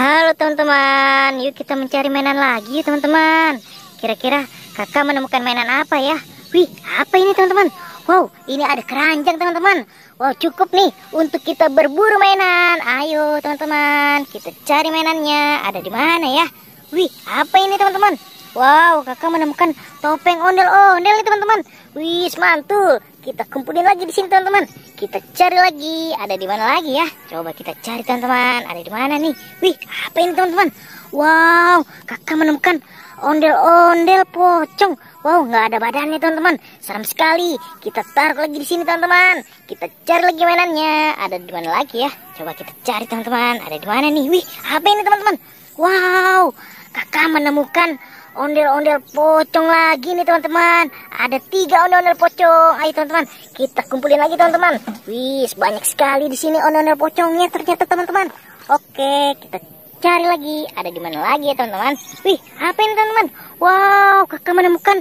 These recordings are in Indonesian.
Halo teman-teman, yuk kita mencari mainan lagi teman-teman. Kira-kira kakak menemukan mainan apa ya? Wih, apa ini teman-teman? Wow, ini ada keranjang teman-teman. Wow, cukup nih untuk kita berburu mainan. Ayo teman-teman, kita cari mainannya. Ada di mana ya? Wih, apa ini teman-teman? Wow, kakak menemukan topeng ondel-ondel nih teman-teman. Wih, mantul. Kita kumpulin lagi di sini teman-teman. Kita cari lagi. Ada di mana lagi ya? Coba kita cari teman-teman. Ada di mana nih? Wih, apa ini teman-teman? Wow, kakak menemukan ondel-ondel pocong. Wow, nggak ada badannya teman-teman. Seram sekali. Kita taruh lagi di sini teman-teman. Kita cari lagi mainannya. Ada di mana lagi ya? Coba kita cari teman-teman. Ada di mana nih? Wih, apa ini teman-teman? Wow, kakak menemukan ondel-ondel pocong lagi nih teman-teman. Ada 3 ondel-ondel pocong. Ayo teman-teman, kita kumpulin lagi teman-teman. Wih, banyak sekali di sini ondel-ondel pocongnya ternyata teman-teman. Oke, kita cari lagi. Ada di mana lagi ya teman-teman? Wih, apa ini teman-teman? Wow, kakak menemukan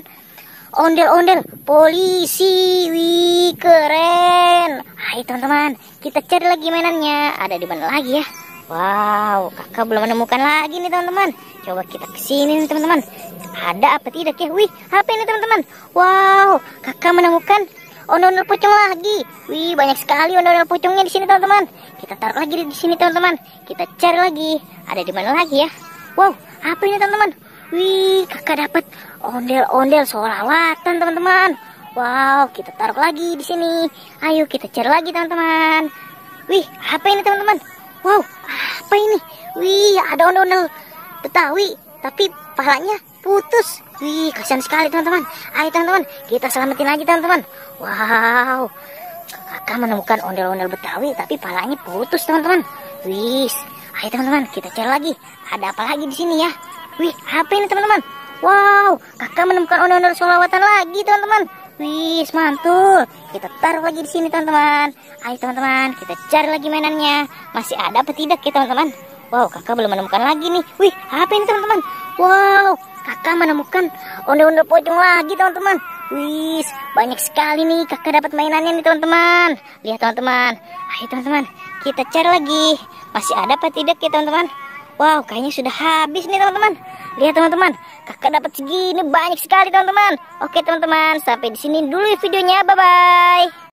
ondel-ondel polisi. Wih, keren. Ayo teman-teman, kita cari lagi mainannya. Ada di mana lagi ya? Wow, kakak belum menemukan lagi nih teman-teman. Coba kita kesini nih teman-teman. Ada apa tidak ya? Wih, apa ini teman-teman? Wow, kakak menemukan ondel-ondel pocong lagi. Wih, banyak sekali ondel-ondel pocongnya di sini teman-teman. Kita taruh lagi di sini teman-teman. Kita cari lagi. Ada di mana lagi ya? Wow, apa ini teman-teman? Wih, kakak dapat ondel-ondel sholawatan teman-teman. Wow, kita taruh lagi di sini. Ayo kita cari lagi teman-teman. Wih, apa ini teman-teman? Wow, apa ini? Wih, ada ondel-ondel Betawi, tapi palanya putus. Wih, kasihan sekali teman-teman. Ayo teman-teman, kita selamatin lagi teman-teman. Wow, kakak menemukan ondel-ondel Betawi, tapi palanya putus teman-teman. Wih, ayo teman-teman, kita cari lagi. Ada apa lagi di sini ya? Wih, apa ini teman-teman? Wow, kakak menemukan ondel-ondel sholawatan lagi teman-teman. Wih, mantul. Kita taruh lagi di sini teman-teman. Ayo teman-teman, kita cari lagi mainannya. Masih ada apa tidak ya teman-teman? Wow, kakak belum menemukan lagi nih. Wih, apa ini teman-teman? Wow, kakak menemukan ondel-ondel pocong lagi teman-teman. Wih, banyak sekali nih kakak dapat mainannya nih teman-teman. Lihat teman-teman. Ayo teman-teman, kita cari lagi. Masih ada apa tidak ya teman-teman? Wow, kayaknya sudah habis nih teman-teman. Lihat teman-teman, kakak dapat segini banyak sekali teman-teman. Oke teman-teman, sampai di sini dulu videonya. Bye-bye.